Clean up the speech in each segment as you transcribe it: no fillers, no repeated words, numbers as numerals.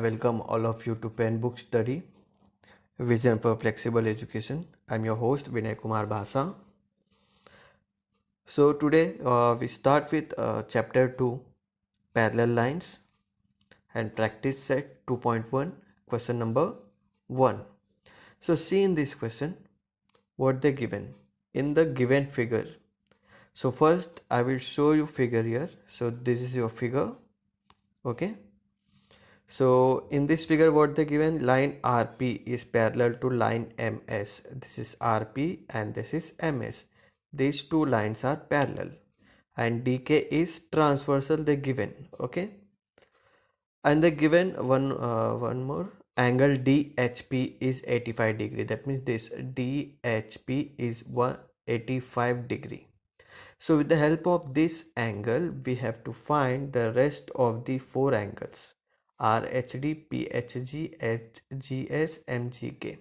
welcome all of you to Pen Book Study, Vision for Flexible Education. I'm your host Vinay Kumar Bhasa. So today we start with chapter 2, Parallel Lines, and practice set 2.1, question number 1. So see in this question what they given in the given figure. So first I will show you figure here. So this is your figure, okay. So in this figure what they given, line RP is parallel to line MS. This is RP and this is MS. These two lines are parallel and DK is transversal they given, okay. And they given one more angle DHP is 85 degree. That means this DHP is 185 degree. So with the help of this angle, we have to find the rest of the four angles RHD, PHG, HGS, MGK.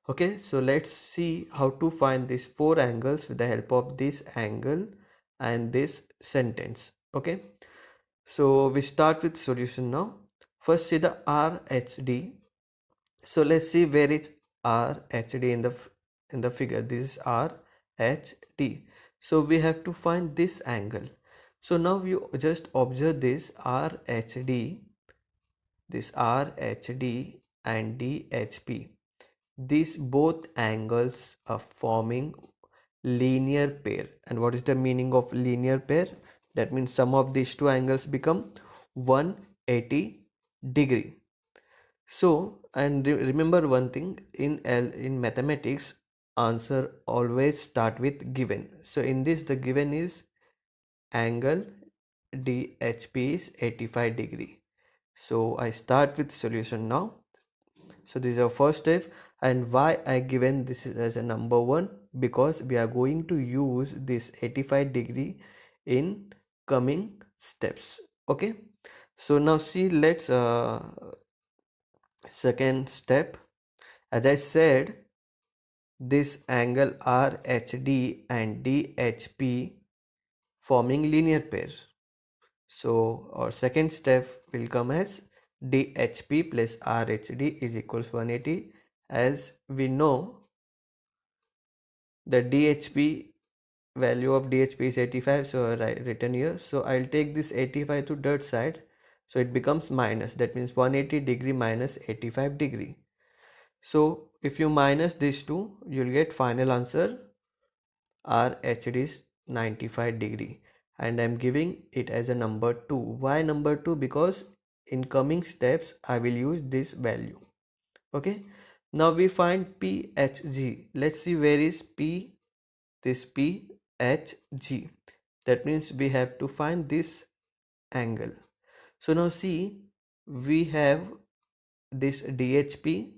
Okay, so let's see how to find these four angles with the help of this angle and this sentence. Okay, so we start with solution now. First see the RHD. So let's see where is RHD in the figure. This is RHD. So we have to find this angle. So now you just observe this RHD, this RHD and DHP. These both angles are forming linear pair. And what is the meaning of linear pair? That means sum of these two angles become 180 degree. So, and remember one thing, in mathematics, answer always start with given. So in this the given is angle DHP is 85 degree. So I start with solution now. So this is our first step, and why I given this is as a number 1, because we are going to use this 85 degree in coming steps. Okay, so now see, let's second step. As I said, this angle RHD and DHP forming linear pair. So our second step will come as DHP plus RHD is equals 180. As we know, the DHP value of DHP is 85, so I written here. So I'll take this 85 to that side, so it becomes minus. That means 180 degree minus 85 degree. So if you minus these two, you'll get final answer RHD is 95 degree, and I'm giving it as a number 2. Why number 2? Because in coming steps I will use this value. Okay, now we find PHG. Let's see where is P, this PHG. That means we have to find this angle. So now see, we have this DHP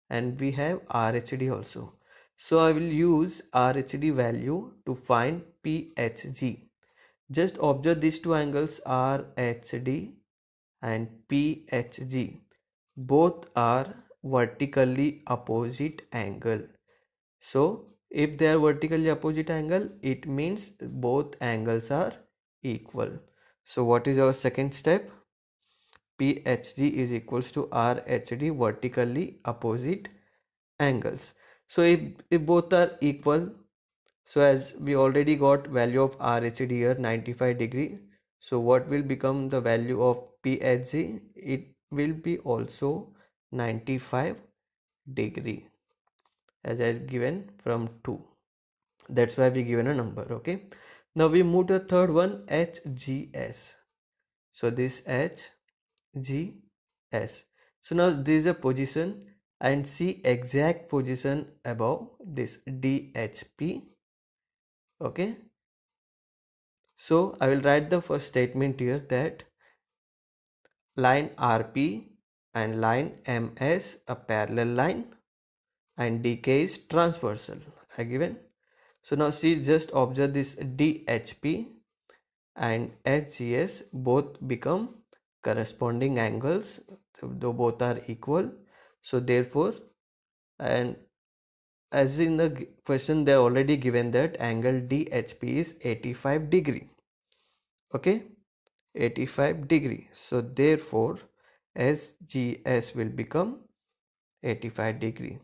and we have RHD also. So I will use RHD value to find PHG. Just observe these two angles RHD and PHG. Both are vertically opposite angle. So if they are vertically opposite angle, it means both angles are equal. So what is our second step? PHG is equals to RHD, vertically opposite angles. So if both are equal, so as we already got value of RHD here 95 degree, so what will become the value of PHG? It will be also 95 degree, as I given from 2. That's why we given a number. Okay, now we move to the third one, HGS. So this HGS. So now this is a position, and see exact position above this DHP. Okay, so I will write the first statement here, that line RP and line MS a parallel line and DK is transversal. I given. So now see, just observe this DHP and HGS both become corresponding angles, though both are equal. So therefore, and as in the question they already given that angle DHP is 85 degree. Okay, 85 degree. So therefore SGS will become 85 degree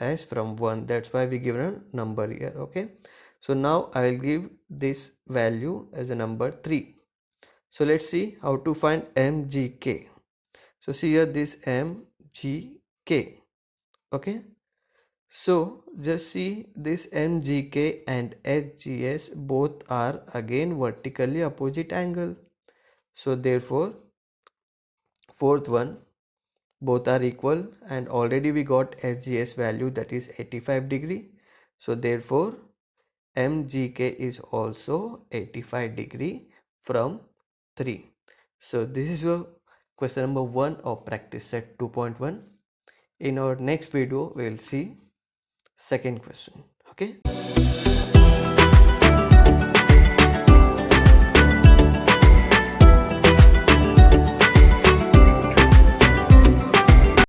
as from 1. That's why we given a number here. Okay, so now I will give this value as a number 3. So let's see how to find MGK. So see here this MGK. Okay, so just see this MGK and SGS both are again vertically opposite angle. So therefore fourth one, both are equal, and already we got SGS value, that is 85 degree. So therefore MGK is also 85 degree from 3. So this is your question number 1 of practice set 2.1. In our next video we will see second question. Okay.